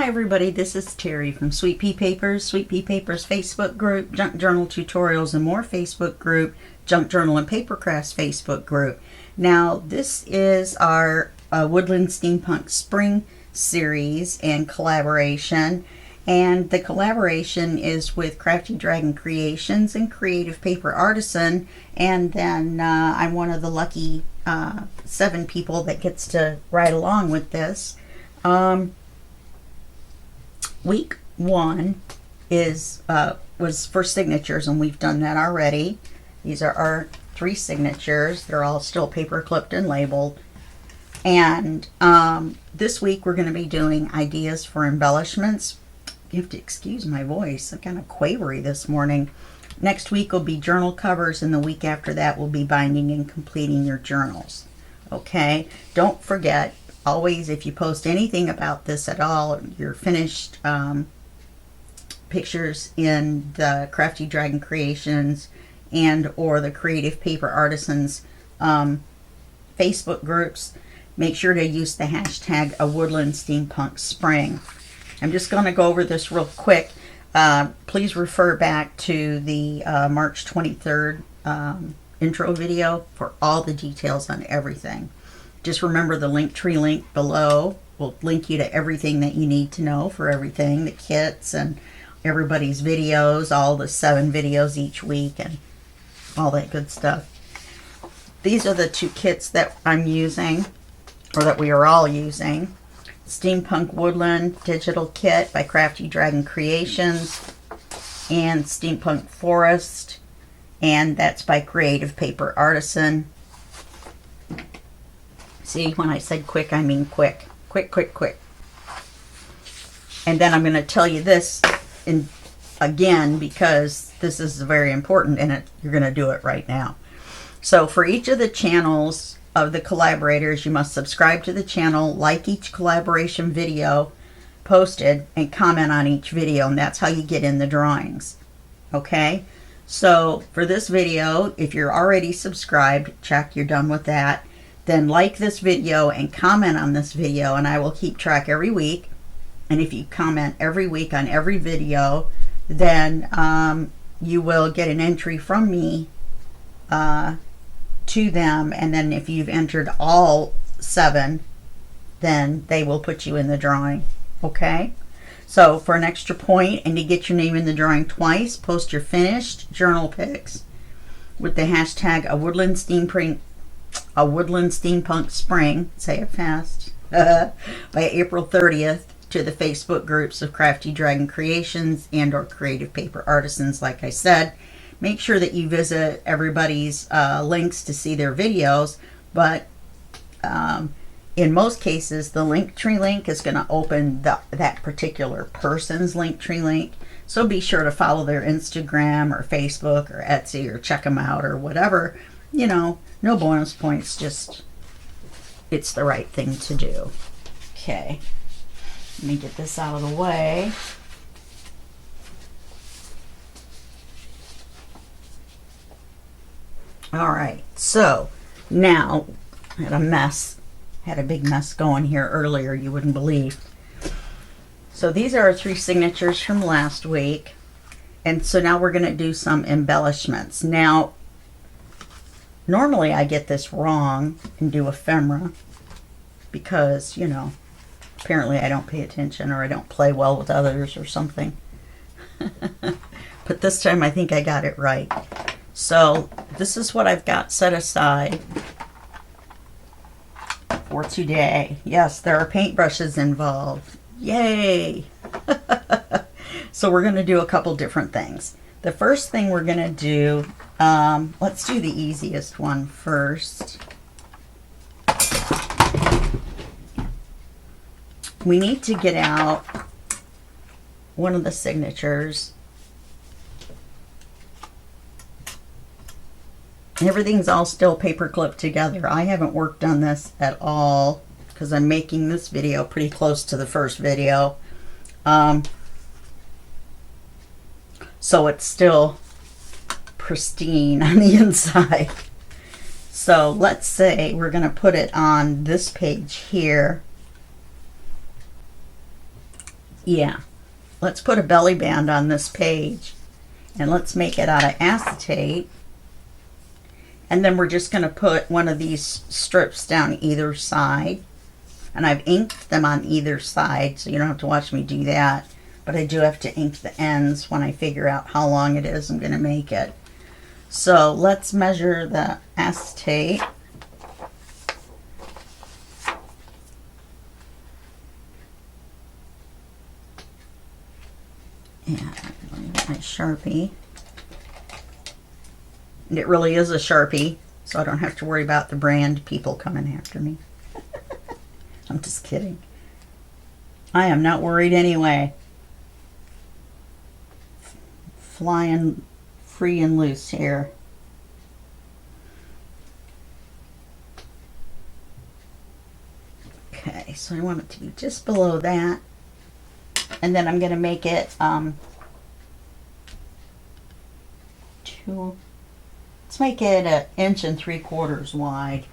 everybody, this is Teri from Sweet Pea Papers, Sweet Pea Papers Facebook group, Junk Journal Tutorials and More Facebook group, Junk Journal and Paper Crafts Facebook group. Now, this is our Woodland Steampunk Spring series and collaboration. And the collaboration is with Crafty Dragon Creations and Kreativ Paper Artisan. And then I'm one of the lucky 7 people that gets to ride along with this. Week 1 is was for signatures, and we've done that already. These are our 3 signatures. They're all still paper clipped and labeled. And this week we're going to be doing ideas for embellishments. You have to excuse my voice. I'm kind of quavery this morning. Next week will be journal covers, and the week after that will be binding and completing your journals. Okay? Don't forget, always, if you post anything about this at all, your finished pictures in the Crafty Dragon Creations and or the Kreativ Paper Artisans Facebook groups, make sure to use the hashtag a Woodland Steampunk Spring. I'm just going to go over this real quick. Please refer back to the March 23rd intro video for all the details on everything. Just remember the Linktree link below will link you to everything that you need to know for everything, the kits and everybody's videos, all the 7 videos each week and all that good stuff. These are the 2 kits that I'm using, or that we are all using. Steampunk Woodland Digital Kit by Crafty Dragon Creations and Steampunk Forest, and that's by Kreativ Paper Artisan. See, when I said quick, I mean quick. Quick, quick, quick. And then I'm going to tell you this again because this is very important and you're going to do it right now. So for each of the channels of the collaborators, you must subscribe to the channel, like each collaboration video posted, and comment on each video, and that's how you get in the drawings. Okay? So for this video, if you're already subscribed, check you're done with that. Then like this video and comment on this video, and I will keep track every week. And if you comment every week on every video, then you will get an entry from me to them. And then if you've entered all 7, then they will put you in the drawing. Okay? So for an extra point and to get your name in the drawing twice, post your finished journal pics with the hashtag a Woodland Steampunk Spring, say it fast, by April 30th to the Facebook groups of Crafty Dragon Creations and or Kreativ Paper Artisans, like I said. Make sure that you visit everybody's links to see their videos, but in most cases, the Linktree link is going to open that particular person's Linktree link. So be sure to follow their Instagram or Facebook or Etsy or check them out or whatever. You know, no bonus points, just it's the right thing to do. Okay, let me get this out of the way. All right, so now I had a big mess going here earlier, you wouldn't believe. So these are our 3 signatures from last week, and so now we're going to do some embellishments. Now, normally I get this wrong and do ephemera because, you know, apparently I don't pay attention or I don't play well with others or something. But this time I think I got it right. So this is what I've got set aside for today. Yes, there are paintbrushes involved. Yay! So we're going to do a couple different things. The first thing we're going to do, let's do the easiest one first. We need to get out one of the signatures. Everything's all still paper clipped together. I haven't worked on this at all because I'm making this video pretty close to the first video. So it's still pristine on the inside. So let's say we're going to put it on this page here. Yeah, let's put a belly band on this page, and let's make it out of acetate. And then we're just going to put one of these strips down either side. And I've inked them on either side, so you don't have to watch me do that. But I do have to ink the ends when I figure out how long it is I'm going to make it. So let's measure the acetate. And let me get my Sharpie. And it really is a Sharpie, so I don't have to worry about the brand people coming after me. I'm just kidding. I am not worried anyway. Flying free and loose here. Okay, so I want it to be just below that. And then I'm going to make it let's make it 1 3/4 inches wide.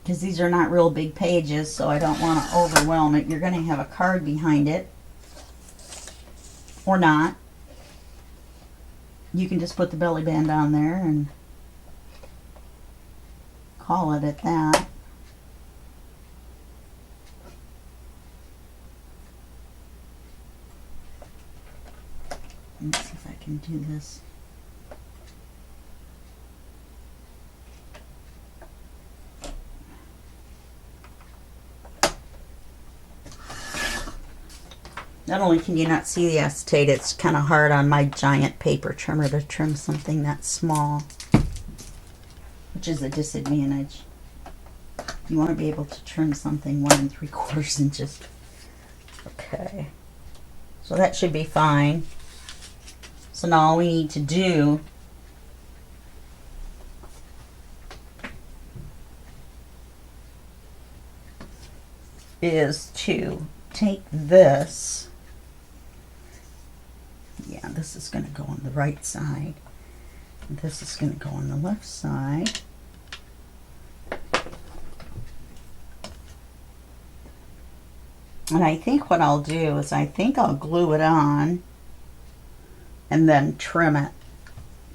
Because these are not real big pages, so I don't want to overwhelm it. You're going to have a card behind it. Or not. You can just put the belly band on there and call it at that. Let's see if I can do this. Not only can you not see the acetate, it's kind of hard on my giant paper trimmer to trim something that small, which is a disadvantage. You want to be able to trim something 1 3/4 inches. Okay, so that should be fine. So now all we need to do is to take this. Yeah, this is going to go on the right side. This is going to go on the left side. And I think what I'll do is I think I'll glue it on and then trim it.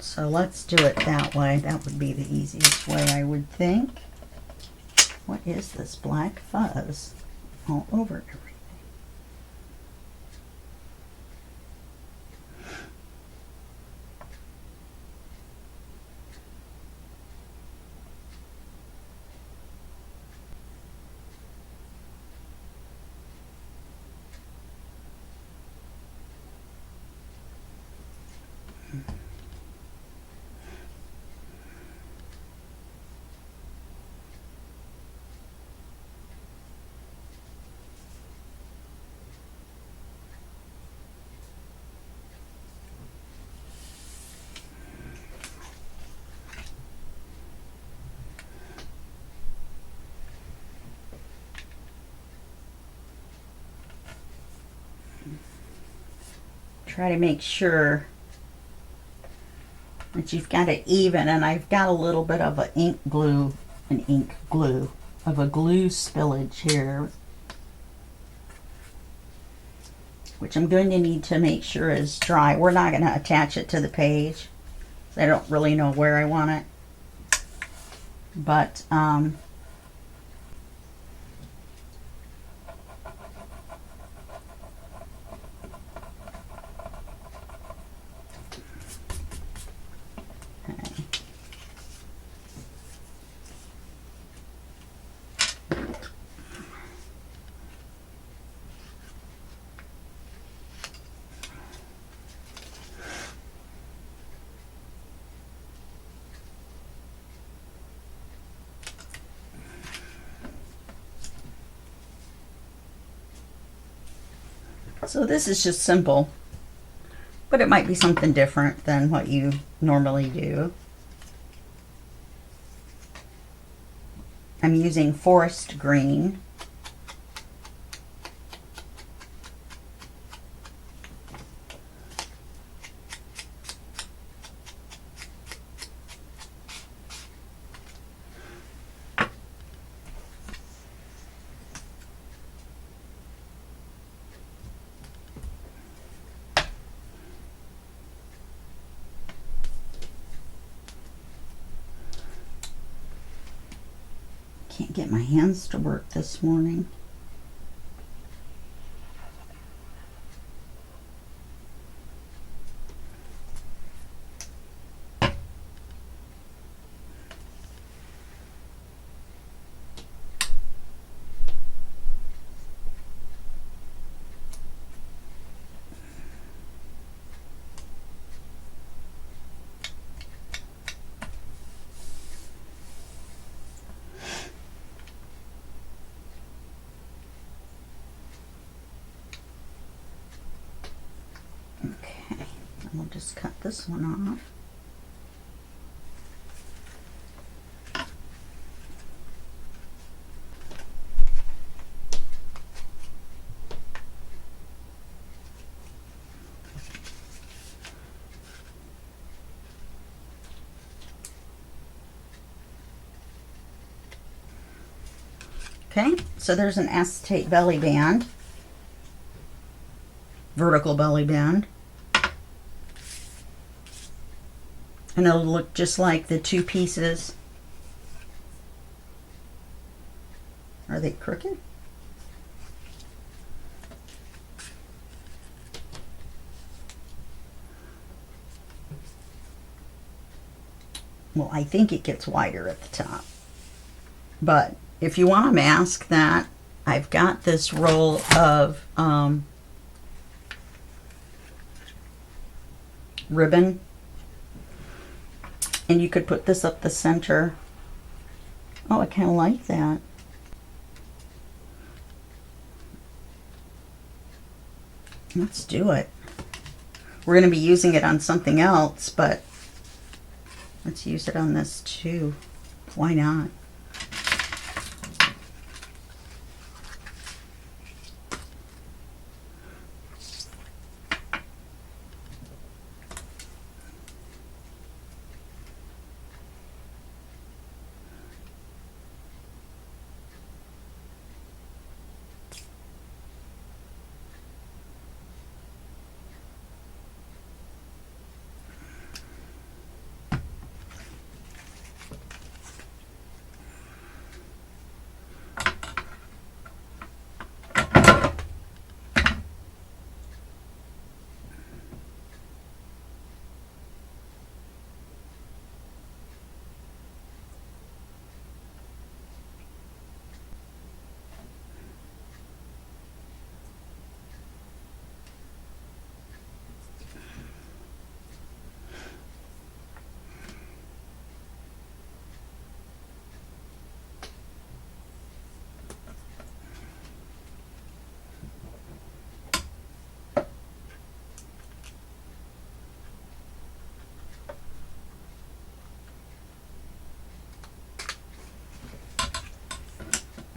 So let's do it that way. That would be the easiest way, I would think. What is this black fuzz all over everything? Try to make sure that you've got it even, and I've got a little bit of a glue of a glue spillage here, which I'm going to need to make sure is dry. We're not going to attach it to the page. I don't really know where I want it, but so this is just simple, but it might be something different than what you normally do. I'm using forest green. Can't get my hands to work this morning. We'll just cut this one off. Okay, so there's an acetate belly band, vertical belly band. And it'll look just like the two pieces. Are they crooked? Well, I think it gets wider at the top. But if you want to mask that, I've got this roll of ribbon. And you could put this up the center. Oh, I kind of like that. Let's do it. We're going to be using it on something else, but let's use it on this too. Why not?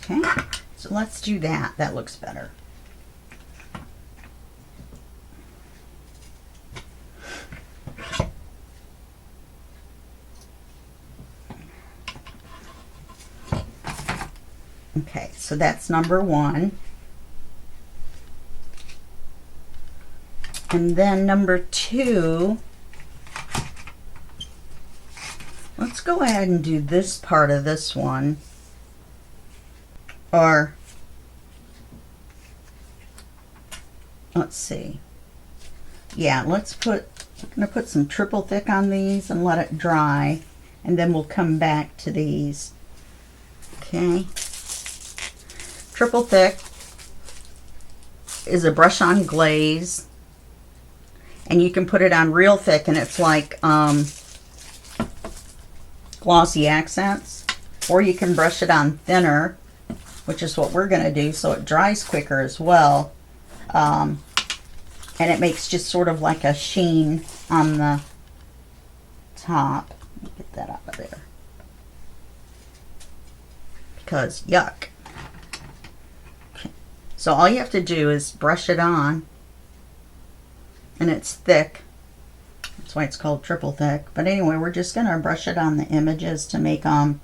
Okay, so let's do that. That looks better. Okay, so that's number one. And then number two, let's go ahead and do this part of this one. Or, let's see. Yeah, let's put, I'm going to put some triple thick on these and let it dry. And then we'll come back to these. Okay. Triple thick is a brush on glaze. And you can put it on real thick and it's like glossy accents. Or you can brush it on thinner, which is what we're going to do, so it dries quicker as well. And it makes just sort of like a sheen on the top. Let me get that out of there. Because yuck. Okay. So all you have to do is brush it on. And it's thick. That's why it's called triple thick. But anyway, we're just going to brush it on the images to make them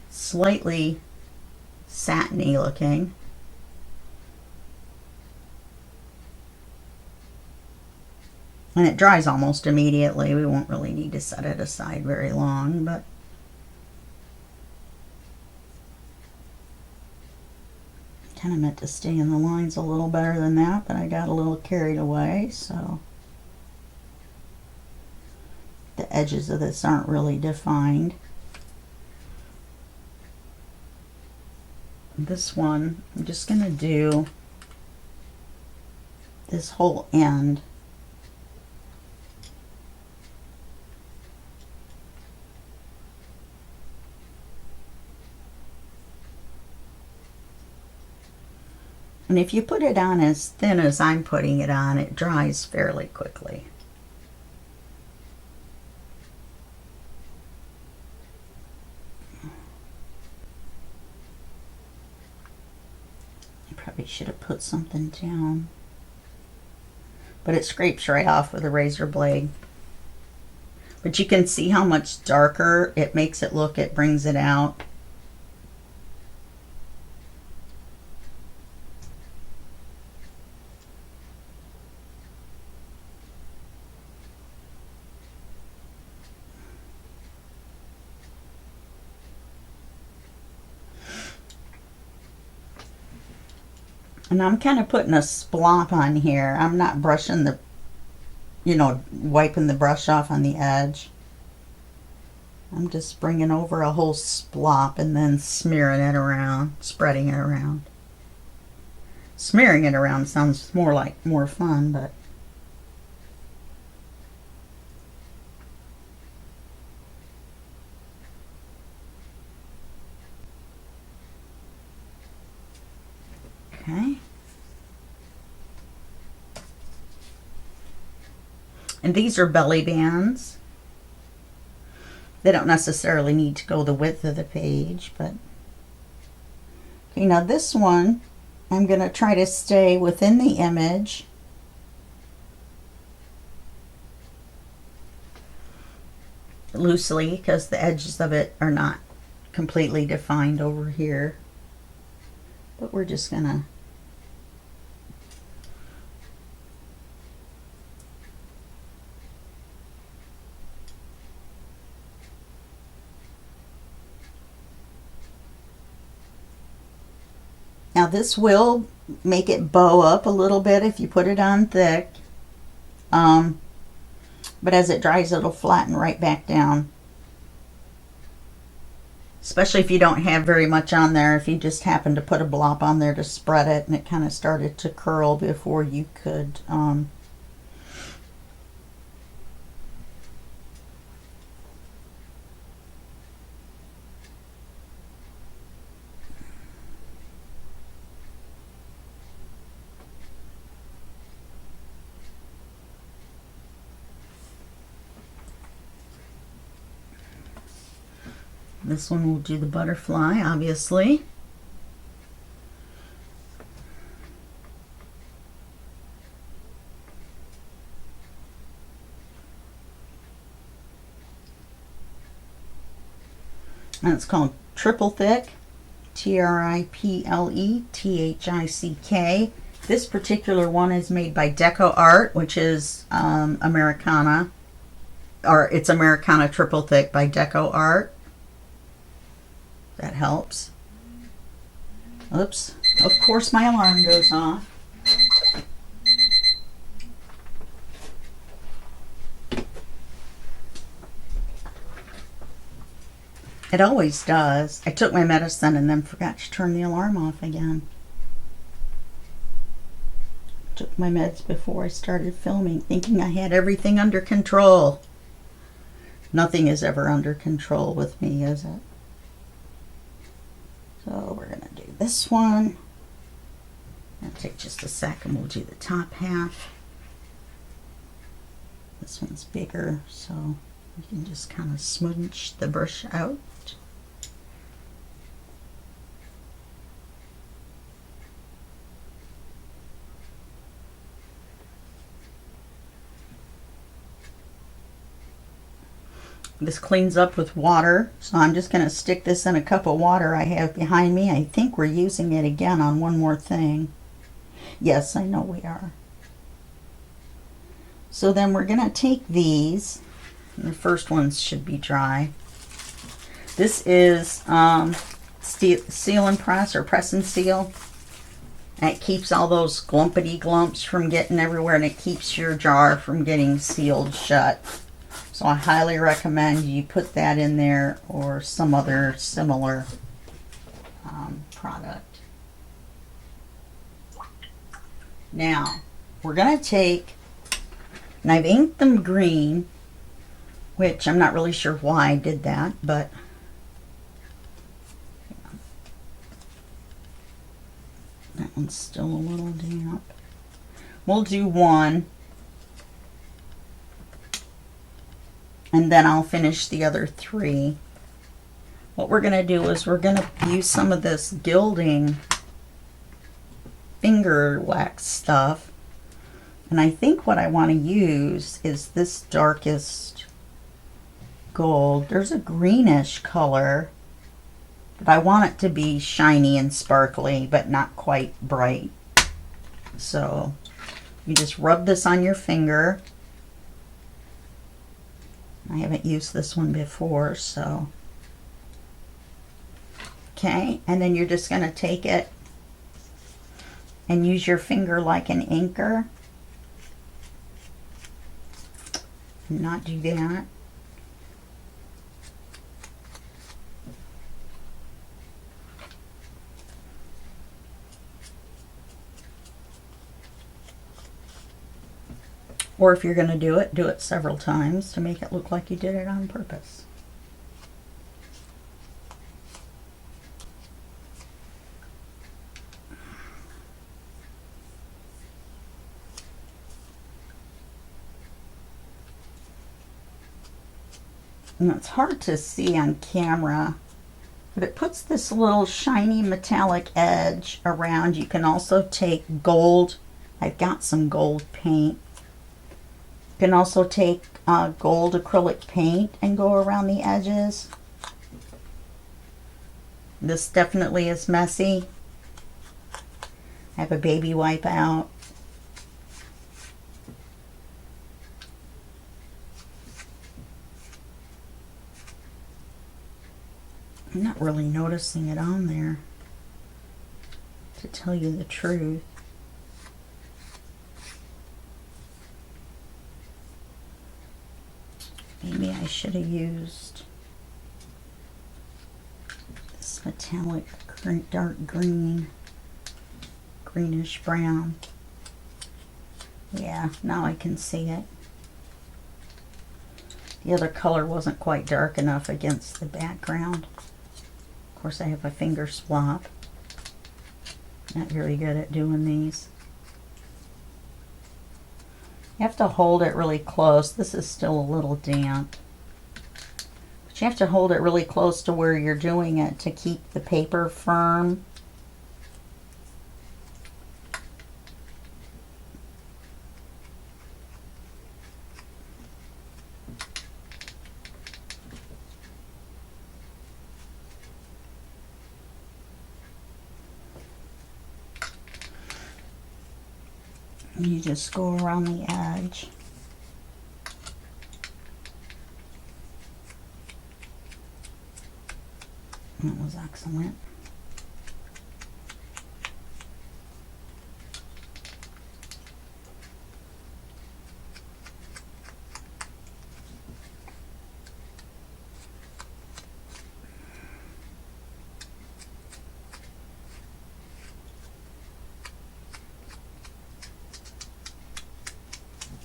slightly satiny looking. And it dries almost immediately. We won't really need to set it aside very long, but kind of meant to stay in the lines a little better than that, but I got a little carried away, so the edges of this aren't really defined. This one, I'm just going to do this whole end. And if you put it on as thin as I'm putting it on, it dries fairly quickly. I probably should have put something down. But it scrapes right off with a razor blade. But you can see how much darker it makes it look. It brings it out. And I'm kind of putting a splop on here. I'm not brushing the, wiping the brush off on the edge. I'm just bringing over a whole splop and then smearing it around, spreading it around. Smearing it around sounds more fun, but okay. And these are belly bands. They don't necessarily need to go the width of the page, but okay, now this one I'm going to try to stay within the image. Loosely, because the edges of it are not completely defined over here. But we're just going to now this will make it bow up a little bit if you put it on thick. But as it dries, it'll flatten right back down. Especially if you don't have very much on there. If you just happen to put a blob on there to spread it and it kind of started to curl before you could this one will do the butterfly, obviously. And it's called Triple Thick, T-R-I-P-L-E-T-H-I-C-K. This particular one is made by Deco Art, which is Americana, or it's Americana Triple Thick by Deco Art. That helps. Oops. Of course my alarm goes off. It always does. I took my medicine and then forgot to turn the alarm off again. Took my meds before I started filming, thinking I had everything under control. Nothing is ever under control with me, is it? So we're going to do this one. It'll take just a sec and we'll do the top half. This one's bigger, so you can just kind of smudge the brush out. This cleans up with water, so I'm just going to stick this in a cup of water I have behind me. I think we're using it again on one more thing. Yes, I know we are. So then we're going to take these, and the first ones should be dry. This is seal and press, or press and seal. And it keeps all those glumpity glumps from getting everywhere, and it keeps your jar from getting sealed shut. So I highly recommend you put that in there or some other similar product. Now, we're going to take, and I've inked them green, which I'm not really sure why I did that, but that one's still a little damp. We'll do one, and then I'll finish the other three. What we're going to do is we're going to use some of this gilding finger wax stuff, and I think what I want to use is this darkest gold. There's a greenish color, but I want it to be shiny and sparkly, but not quite bright. So you just rub this on your finger. I haven't used this one before, so okay, and then you're just going to take it and use your finger like an inker. Not do that. Or if you're going to do it several times to make it look like you did it on purpose. And it's hard to see on camera, but it puts this little shiny metallic edge around. You can also take gold. I've got some gold paint. You can also take gold acrylic paint and go around the edges. This definitely is messy. I have a baby wipe out. I'm not really noticing it on there, to tell you the truth. Maybe I should have used this metallic dark green, greenish brown. Yeah, now I can see it. The other color wasn't quite dark enough against the background. Of course, I have a finger swap. Not very good at doing these. You have to hold it really close. This is still a little damp. But you have to hold it really close to where you're doing it to keep the paper firm. You just go around the edge. That was excellent.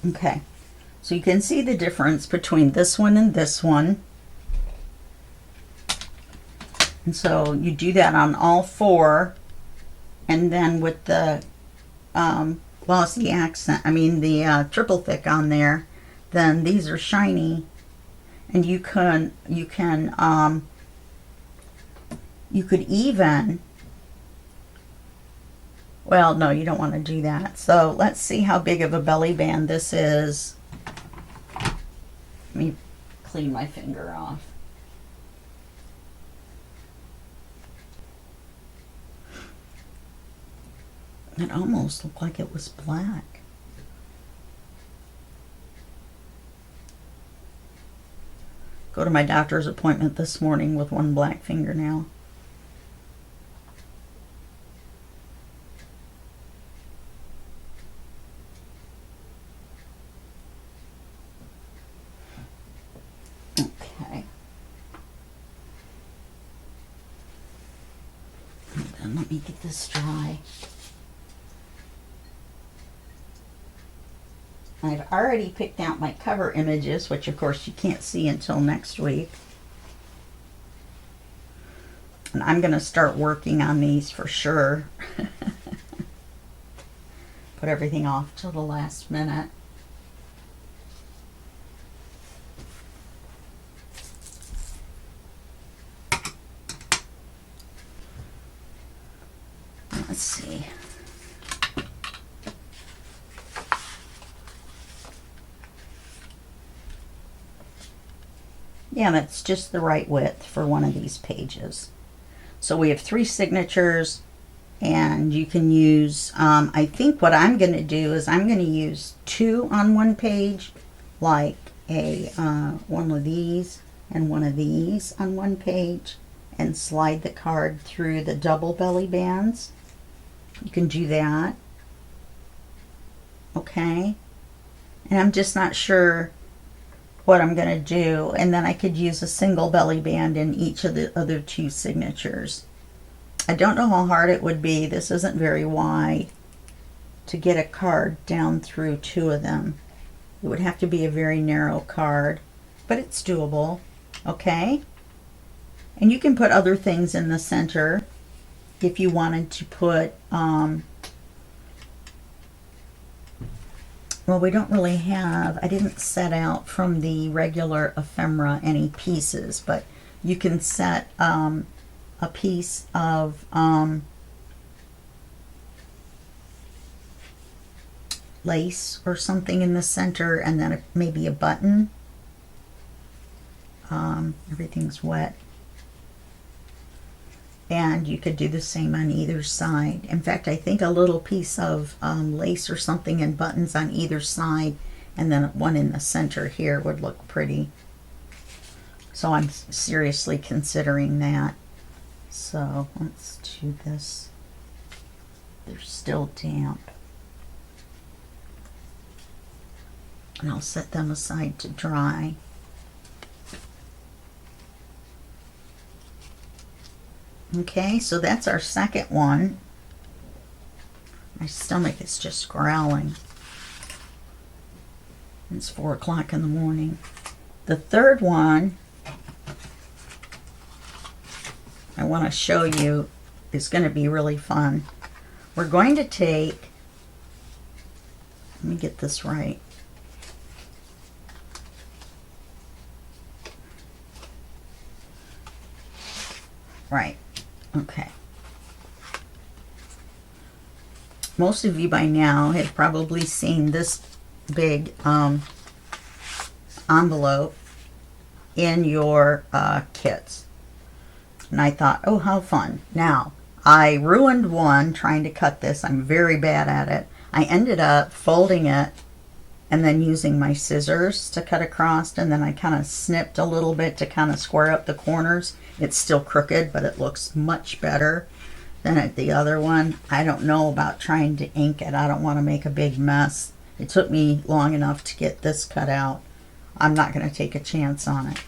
Okay, so you can see the difference between this one and this one. And so you do that on all four, and then with the glossy accent, the triple thick on there, then these are shiny, and you could even, well, no, you don't want to do that. So let's see how big of a belly band this is. Let me clean my finger off. It almost looked like it was black. Go to my doctor's appointment this morning with one black fingernail. Let me get this dry. I've already picked out my cover images, which of course you can't see until next week. And I'm going to start working on these for sure. Put everything off till the last minute. Let's see. Yeah, that's just the right width for one of these pages. So we have 3 signatures, and you can use, I think what I'm going to do is I'm going to use 2 on one page, like a one of these and one of these on one page, and slide the card through the double belly bands. You can do that. Okay. And I'm just not sure what I'm going to do, and then I could use a single belly band in each of the other 2 signatures. I don't know how hard it would be. This isn't very wide to get a card down through 2 of them. It would have to be a very narrow card, but it's doable. Okay. And you can put other things in the center if you wanted to put well, we don't really have, I didn't set out from the regular ephemera any pieces, but you can set a piece of lace or something in the center, and then maybe a button. Everything's wet. And you could do the same on either side. In fact, I think a little piece of lace or something and buttons on either side, and then one in the center here would look pretty. So I'm seriously considering that. So let's do this. They're still damp. And I'll set them aside to dry. Okay, so that's our second one. My stomach is just growling. It's 4 o'clock in the morning. The third one I want to show you is going to be really fun. We're going to take, let me get this right. Right. Okay. Most of you by now have probably seen this big envelope in your kits. And I thought, oh, how fun. Now, I ruined one trying to cut this. I'm very bad at it. I ended up folding it and then using my scissors to cut across, and then I kind of snipped a little bit to kind of square up the corners. It's still crooked, but it looks much better than at the other one. I don't know about trying to ink it. I don't want to make a big mess. It took me long enough to get this cut out. I'm not going to take a chance on it.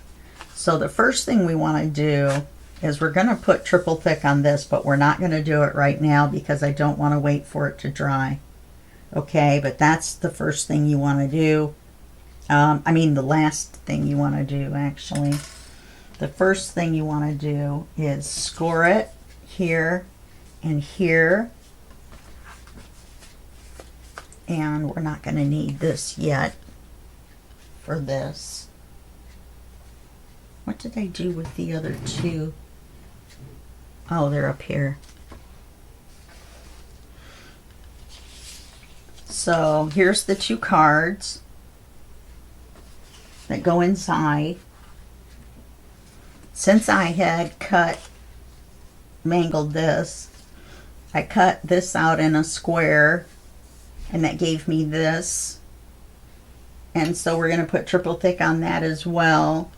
So the first thing we want to do is we're going to put triple thick on this, but we're not going to do it right now because I don't want to wait for it to dry. Okay, but that's the first thing you want to do. I mean, the last thing you want to do, actually. The first thing you want to do is score it here and here. And we're not going to need this yet for this. What did I do with the other 2? Oh, they're up here. So here's the 2 cards that go inside. Since I had mangled this, I cut this out in a square, and that gave me this. And so we're going to put triple thick on that as well.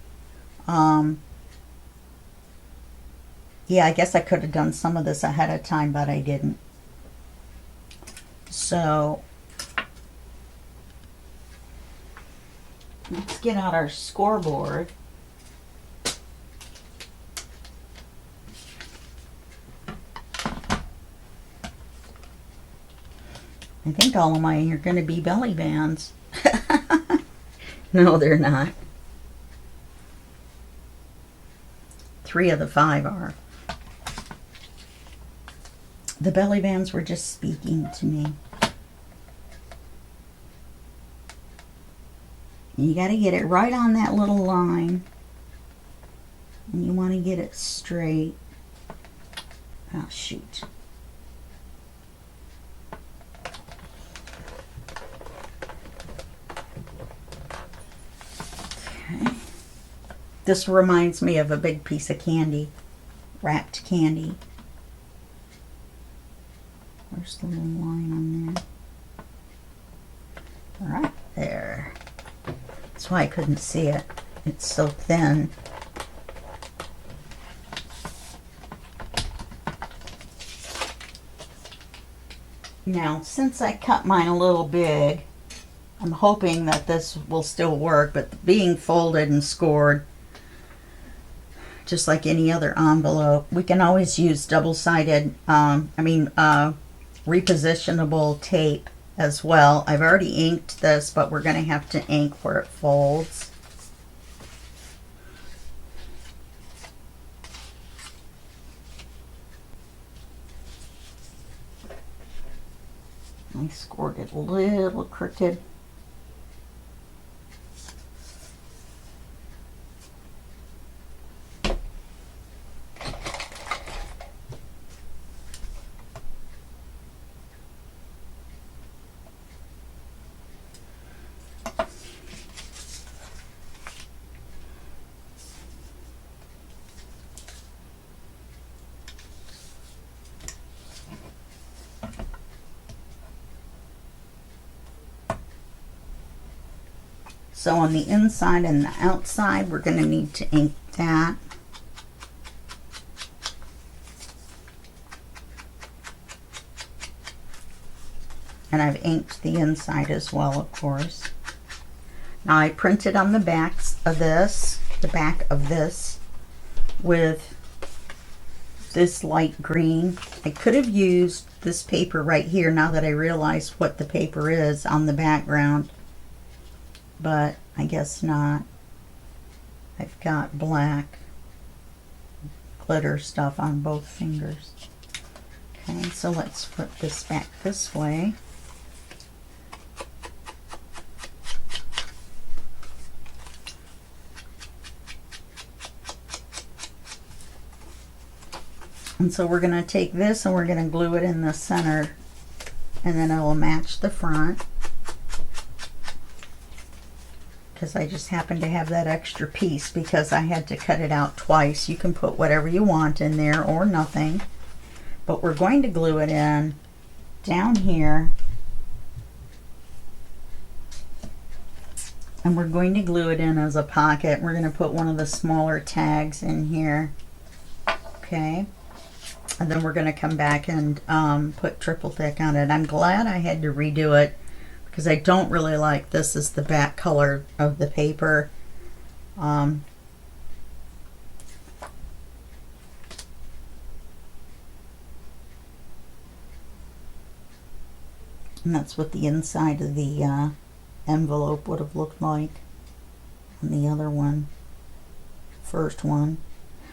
Yeah, I guess I could have done some of this ahead of time, but I didn't. So let's get out our scoreboard. I think all of mine are going to be belly bands. No, they're not. 3 of the 5 are. The belly bands were just speaking to me. You got to get it right on that little line. And you want to get it straight. Oh, shoot. Okay. This reminds me of a big piece of candy. Wrapped candy. Where's the little line on there? Right there. That's why I couldn't see it. It's so thin. Now, since I cut mine a little big, I'm hoping that this will still work, but being folded and scored, just like any other envelope, we can always use double-sided, repositionable tape as well. I've already inked this, but we're going to have to ink where it folds. I scored it a little crooked. So on the inside and the outside, we're going to need to ink that. And I've inked the inside as well, of course. Now I printed on the backs of this, the back of this, with this light green. I could have used this paper right here now that I realize what the paper is on the background. But I guess not. I've got black glitter stuff on both fingers. Okay, so let's put this back this way. And so we're going to take this and we're going to glue it in the center, and then it will match the front. Because I just happen to have that extra piece because I had to cut it out twice. You can put whatever you want in there or nothing. But we're going to glue it in down here. And we're going to glue it in as a pocket. We're going to put one of the smaller tags in here. Okay. And then we're going to come back and put triple thick on it. I'm glad I had to redo it, because I don't really like this as the back color of the paper. And that's what the inside of the envelope would have looked like on the other one, first one.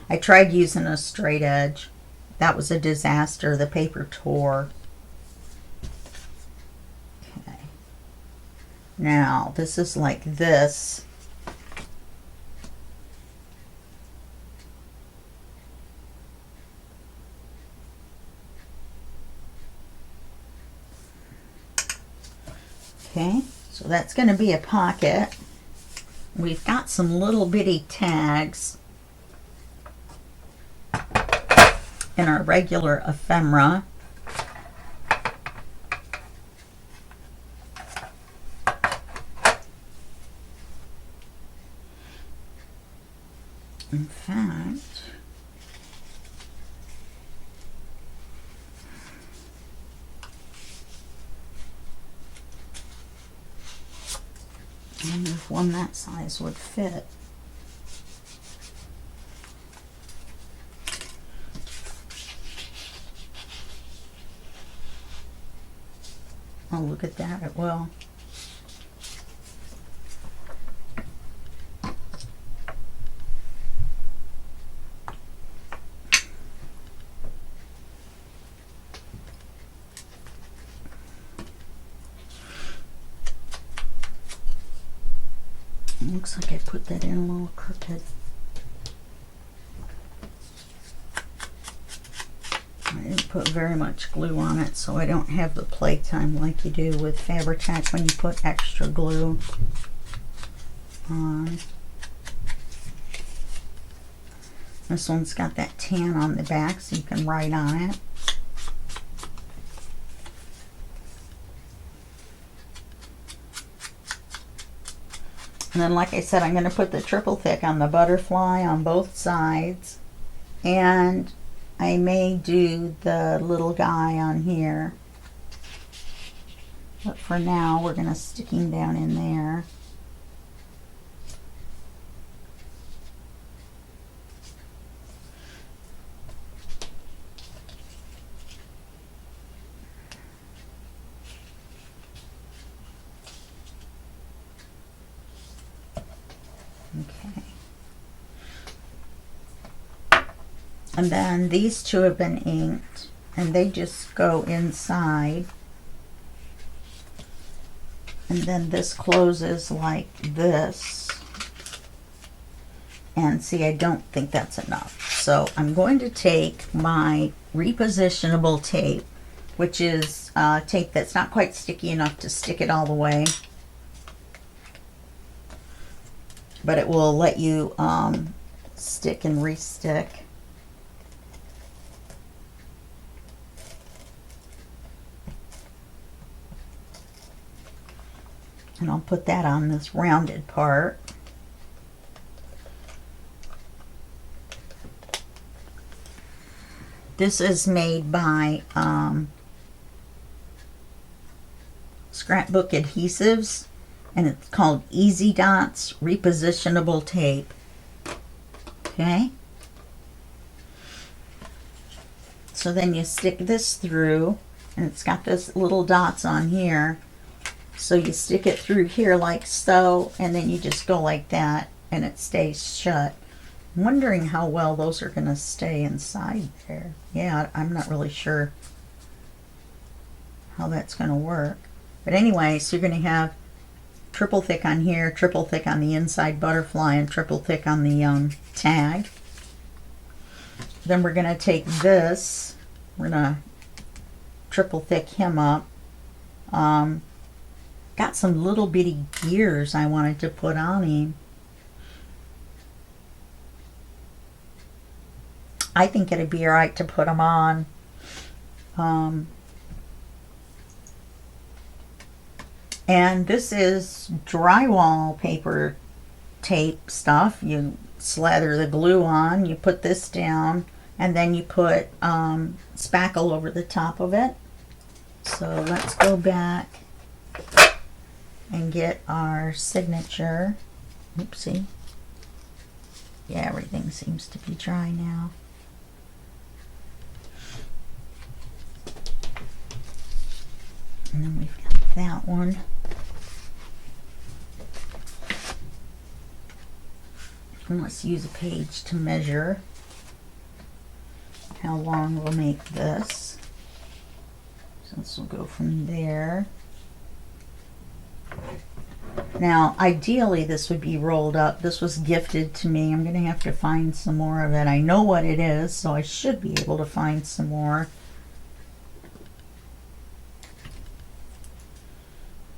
I tried using a straight edge. That was a disaster. The paper tore. Now, this is like this. Okay, so that's going to be a pocket. We've got some little bitty tags in our regular ephemera. In fact, I wonder if one that size would fit. Oh, look at that, it will. Looks like I put that in a little crooked. I didn't put very much glue on it, so I don't have the playtime like you do with Fabri-Tac when you put extra glue on. This one's got that tan on the back, so you can write on it. And then, like I said, I'm going to put the triple thick on the butterfly on both sides. And I may do the little guy on here. But for now, we're going to stick him down in there. Okay. And then these two have been inked, and they just go inside. And then this closes like this. And see, I don't think that's enough. So I'm going to take my repositionable tape, which is tape that's not quite sticky enough to stick it all the way, but it will let you stick and re-stick. And I'll put that on this rounded part. This is made by Scrapbook Adhesives, and it's called Easy Dots Repositionable Tape. Okay? So then you stick this through, and it's got this little dots on here. So you stick it through here like so, and then you just go like that, and it stays shut. I'm wondering how well those are going to stay inside there. Yeah, I'm not really sure how that's going to work. But anyway, so you're going to have triple thick on here, triple thick on the inside butterfly, and triple thick on the tag. Then we're going to take this, we're going to triple thick him up. Got some little bitty gears I wanted to put on him. I think it'd be alright to put them on. And this is drywall paper tape stuff. You slather the glue on, you put this down, and then you put spackle over the top of it. So let's go back and get our signature. Oopsie. Yeah, everything seems to be dry now. And then we've got that one. And let's use a page to measure how long we'll make this. So this will go from there. Now, ideally, this would be rolled up. This was gifted to me. I'm going to have to find some more of it. I know what it is, so I should be able to find some more.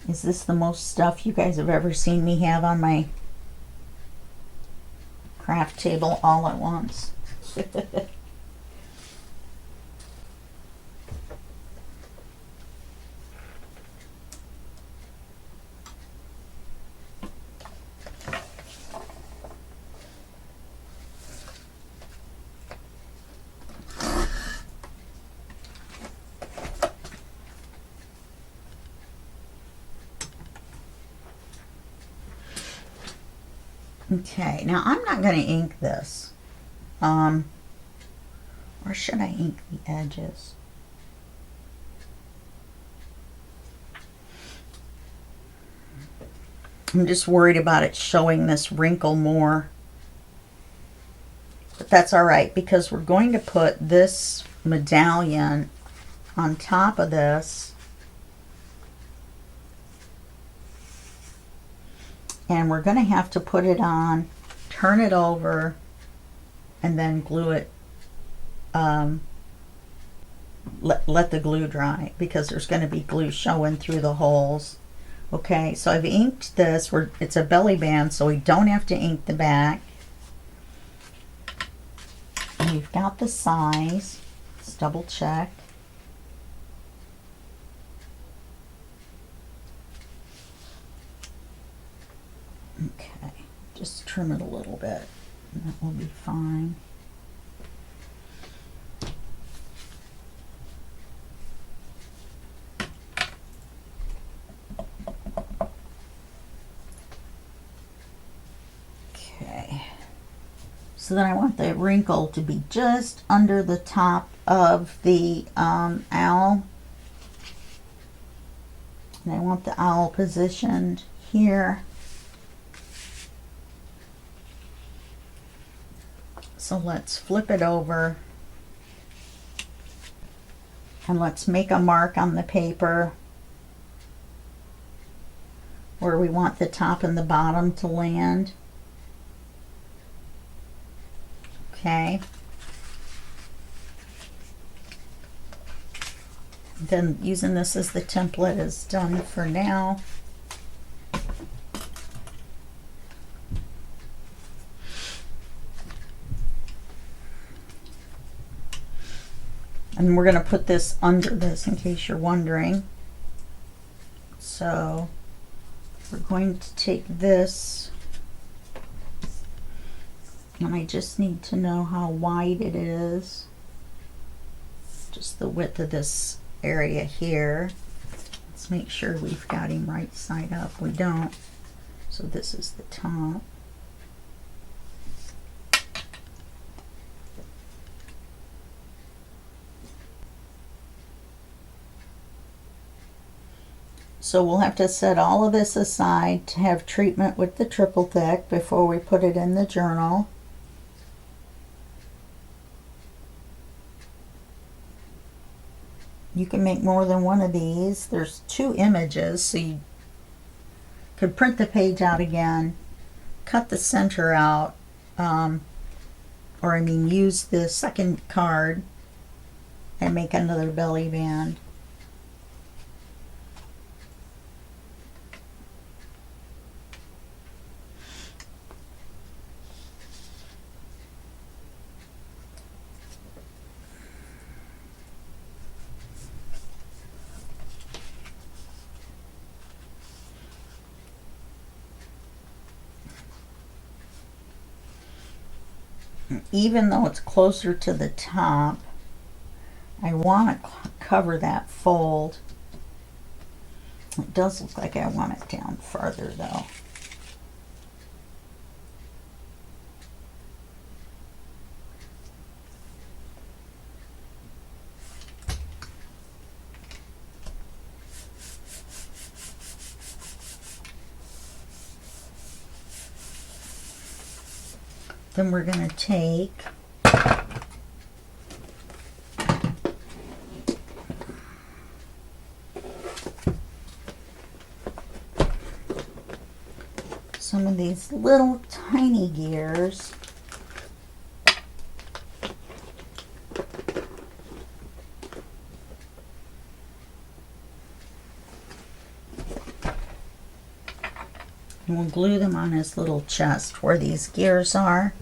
Is this the most stuff you guys have ever seen me have on my craft table all at once? Okay, now I'm not going to ink this. Or should I ink the edges? I'm just worried about it showing this wrinkle more. But that's all right, because we're going to put this medallion on top of this. And we're going to have to put it on, turn it over, and then glue it. Let the glue dry, because there's going to be glue showing through the holes. Okay, so I've inked this. It's a belly band, so we don't have to ink the back. And we've got the size. Let's double check. Okay, just trim it a little bit, and that will be fine. Okay, so then I want the wrinkle to be just under the top of the owl, and I want the owl positioned here. So let's flip it over and let's make a mark on the paper where we want the top and the bottom to land. Okay. Then using this as the template is done for now. And we're going to put this under this in case you're wondering. So we're going to take this, and I just need to know how wide it is. Just the width of this area here. Let's make sure we've got him right side up. We don't. So this is the top. So we'll have to set all of this aside to have treatment with the triple thick before we put it in the journal. You can make more than one of these. There's 2 images, so you could print the page out again, cut the center out, or I mean use the second card and make another belly band. Even though it's closer to the top, I want to cover that fold. It does look like I want it down farther though. Then we're going to take some of these little tiny gears . And we'll glue them on his little chest where these gears are.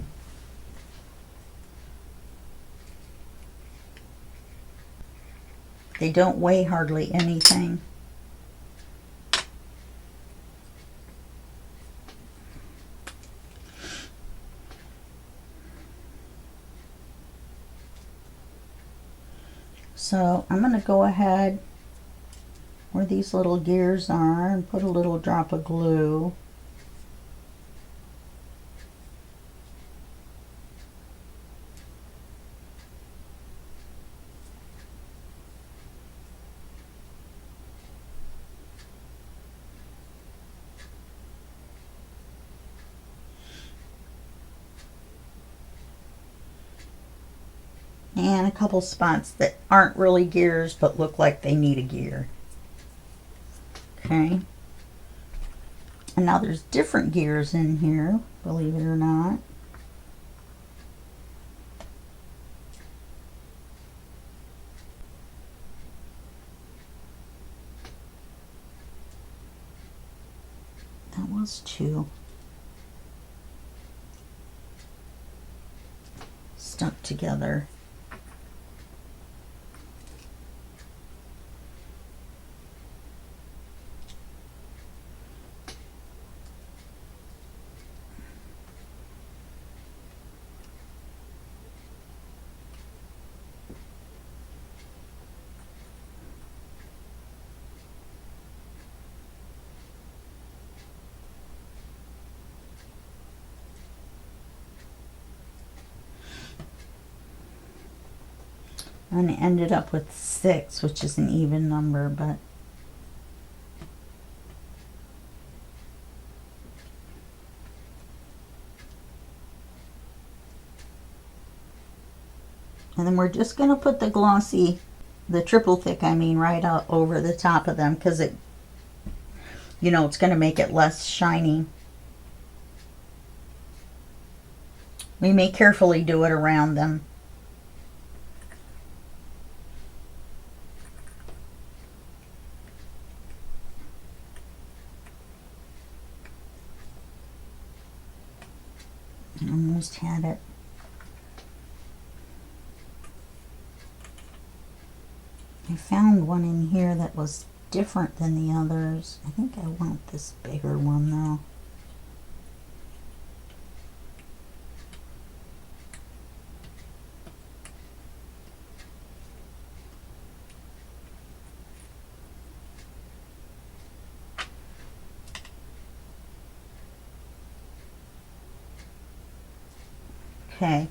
They don't weigh hardly anything. So I'm going to go ahead where these little gears are and put a little drop of glue. And a couple spots that aren't really gears but look like they need a gear. Okay. And now there's different gears in here, believe it or not. That was 2. Stuck together. And it ended up with 6, which is an even number, but and then we're just going to put the glossy, the triple thick, I mean, right out over the top of them, because it, you know, it's going to make it less shiny. We may carefully do it around them. Almost had it. I found one in here that was different than the others. I think I want this bigger one though. Okay,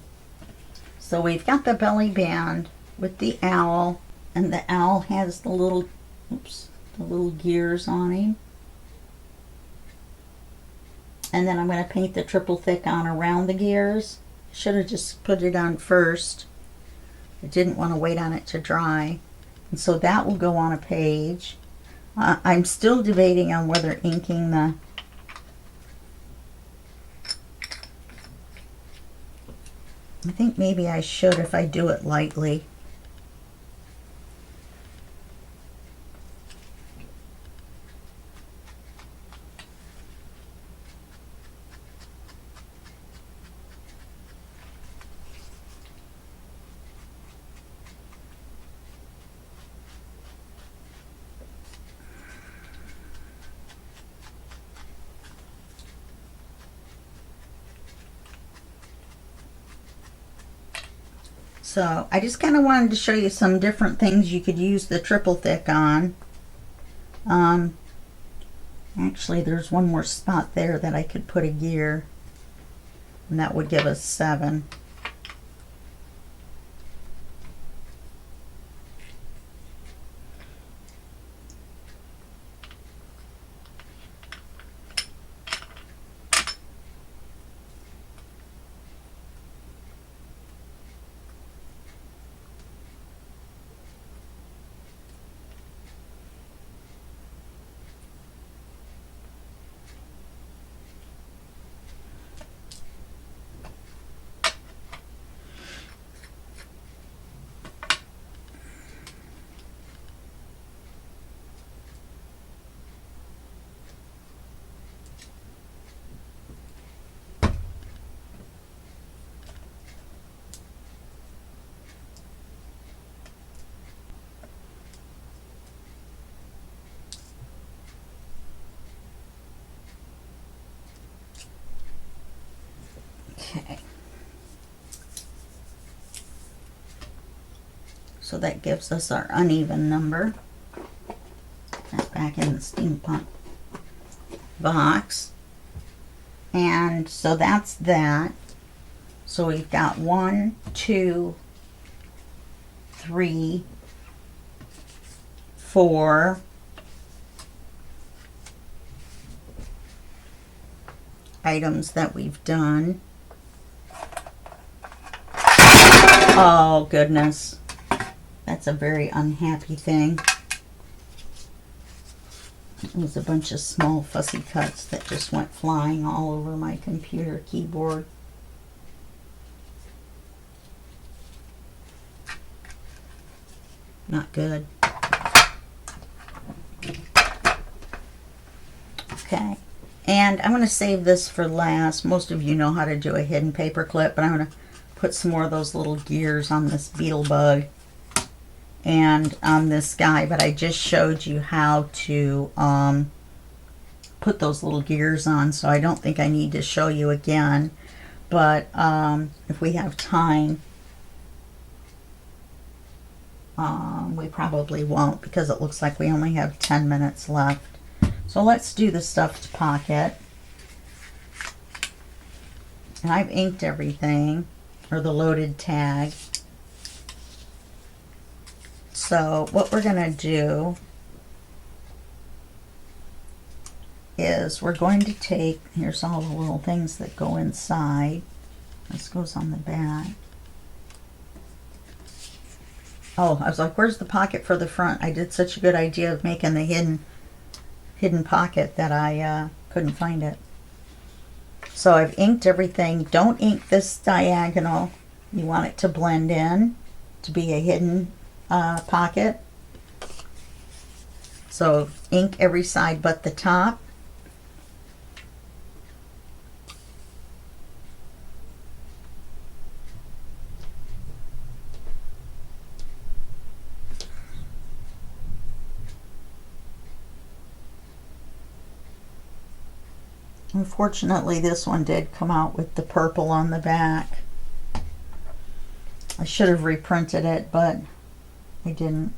so we've got the belly band with the owl, and the owl has the little, oops, the little gears on him. And then I'm going to paint the triple thick on around the gears. Should have just put it on first. I didn't want to wait on it to dry. And so that will go on a page. I'm still debating on whether inking the I think maybe I should if I do it lightly. So I just kind of wanted to show you some different things you could use the triple thick on. Actually, there's one more spot there that I could put a gear, and that would give us 7. Okay. So that gives us our uneven number. That's back in the Steampunk box. And so that's that. So we've got 1, 2, 3, 4, items that we've done. Oh, goodness. That's a very unhappy thing. It was a bunch of small fussy cuts that just went flying all over my computer keyboard. Not good. Okay. And I'm going to save this for last. Most of you know how to do a hidden paper clip, but I'm going to put some more of those little gears on this beetle bug and on this guy, but I just showed you how to put those little gears on, so I don't think I need to show you again. But if we have time, we probably won't, because it looks like we only have 10 minutes left. So let's do the stuffed pocket. And I've inked everything, or the loaded tag. So what we're going to do is we're going to take, here's all the little things that go inside. This goes on the back. Oh, I was like, where's the pocket for the front? I did such a good idea of making the hidden pocket that I couldn't find it. So I've inked everything. Don't ink this diagonal. You want it to blend in to be a hidden pocket. So ink every side but the top. Unfortunately, this one did come out with the purple on the back. I should have reprinted it, but I didn't.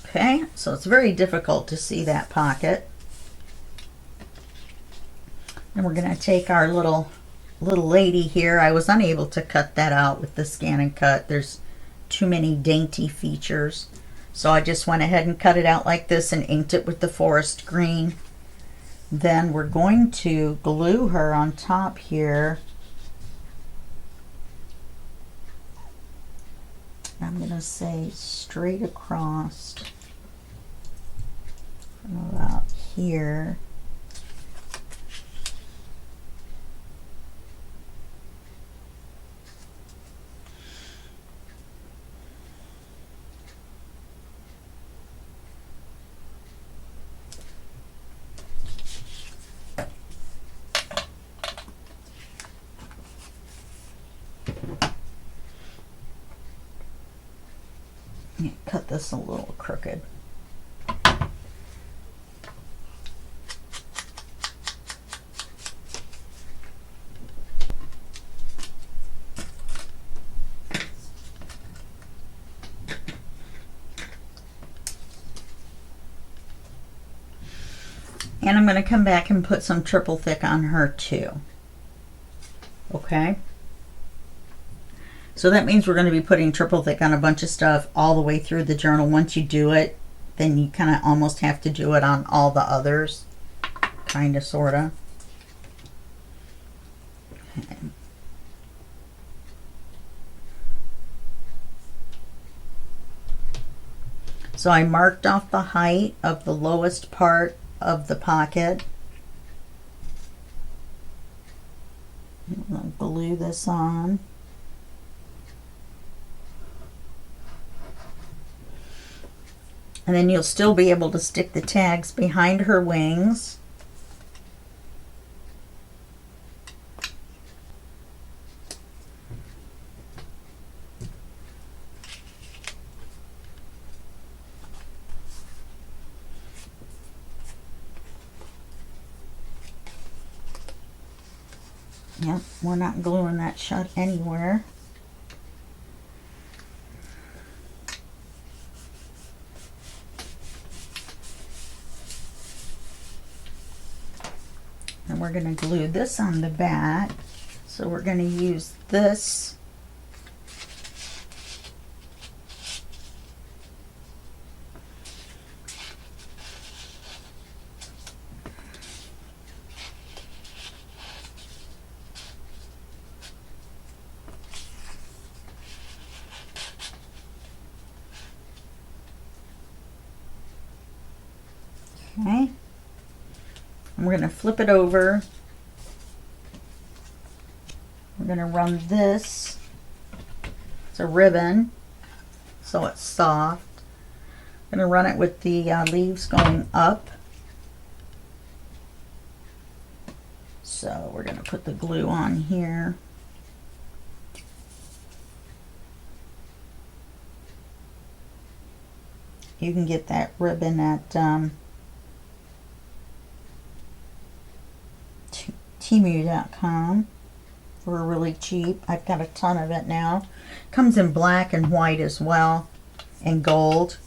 Okay, so it's very difficult to see that pocket. And we're going to take our little lady here. I was unable to cut that out with the Scan and Cut. There's too many dainty features. So I just went ahead and cut it out like this and inked it with the forest green. Then we're going to glue her on top here. I'm going to say straight across from about here. Cut this a little crooked. And I'm going to come back and put some triple thick on her too. Okay. So that means we're going to be putting triple thick on a bunch of stuff all the way through the journal. Once you do it, then you kind of almost have to do it on all the others. Kind of, sort of. Okay. So I marked off the height of the lowest part of the pocket. I'll glue this on. And then you'll still be able to stick the tags behind her wings. Yep, we're not gluing that shut anywhere. And we're going to glue this on the back. So we're going to use this Okay. And we're going to flip it over. We're going to run this. It's a ribbon, so it's soft. I'm going to run it with the leaves going up. So we're going to put the glue on here. You can get that ribbon at Temu.com for really cheap. I've got a ton of it now. Comes in black and white as well, and gold.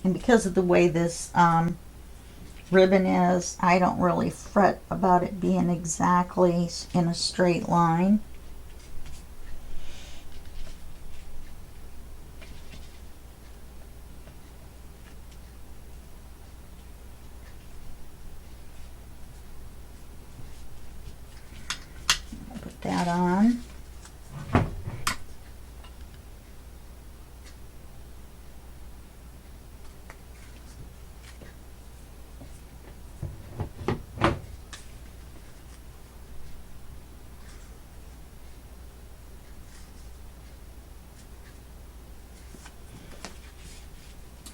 And because of the way this ribbon is, I don't really fret about it being exactly in a straight line. I'll put that on.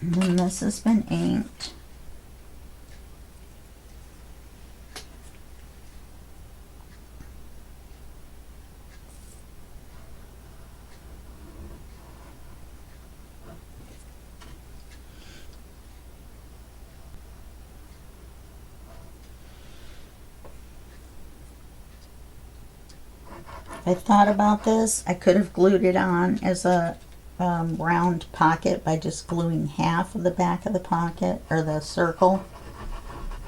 And then this has been inked. I thought about this. I could have glued it on as a round pocket by just gluing half of the back of the pocket or the circle,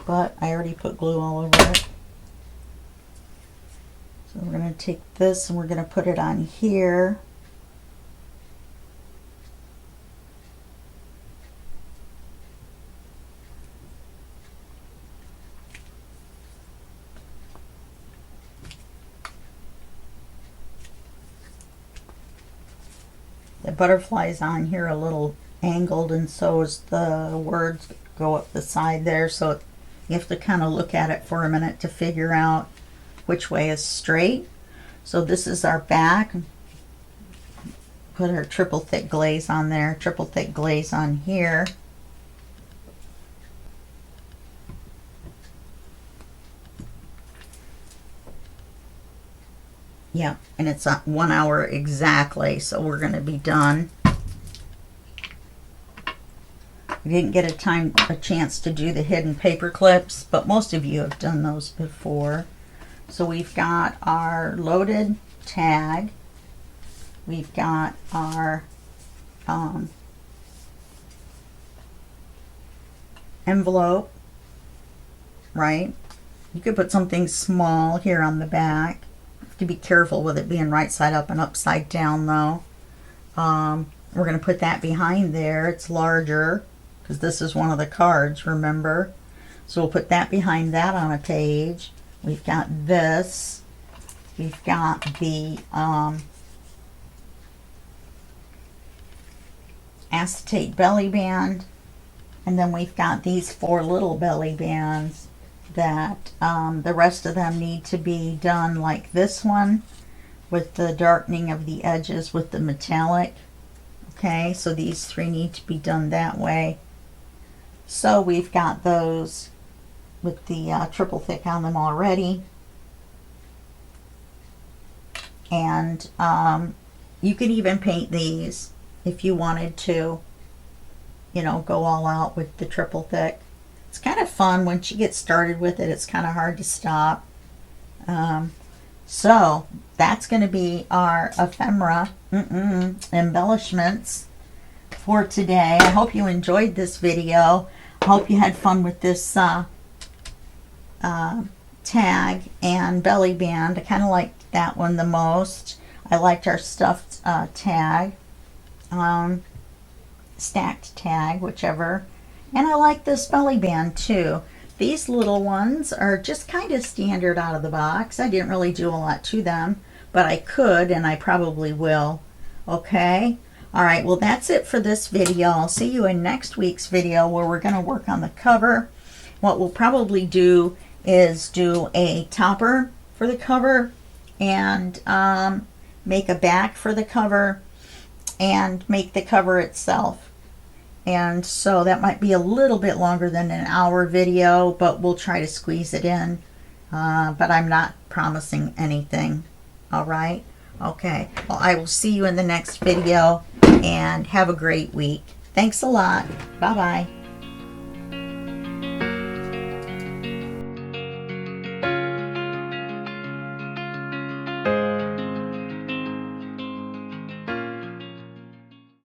but I already put glue all over it. So we're going to take this and we're going to put it on here. The butterfly's on here a little angled, and so is the words go up the side there, so you have to kind of look at it for a minute to figure out which way is straight. So this is our back. Put our triple thick glaze on there, triple thick glaze on here. Yeah, and it's 1 hour exactly, so we're going to be done. We didn't get a chance to do the hidden paper clips, but most of you have done those before. So we've got our loaded tag. We've got our envelope, right? You could put something small here on the back. To be careful with it being right side up and upside down though. We're going to put that behind there. It's larger because this is one of the cards, remember? So we'll put that behind that on a page. We've got this. We've got the acetate belly band, and then we've got these 4 little belly bands that the rest of them need to be done like this one with the darkening of the edges with the metallic. Okay, so these 3 need to be done that way. So we've got those with the triple thick on them already. And you could even paint these if you wanted to, you know, go all out with the triple thick. It's kind of fun once you get started with it. It's kind of hard to stop. So that's going to be our ephemera embellishments for today. I hope you enjoyed this video. I hope you had fun with this tag and belly band. I kind of liked that one the most. I liked our stuffed tag, stacked tag, whichever. And I like this belly band too. These little ones are just kind of standard out of the box. I didn't really do a lot to them, but I could, and I probably will. Okay. All right, well, that's it for this video. I'll see you in next week's video where we're going to work on the cover. What we'll probably do is do a topper for the cover and make a back for the cover and make the cover itself. And so that might be a little bit longer than an hour video, but we'll try to squeeze it in. But I'm not promising anything. All right? Okay. Well, I will see you in the next video, and have a great week. Thanks a lot. Bye-bye.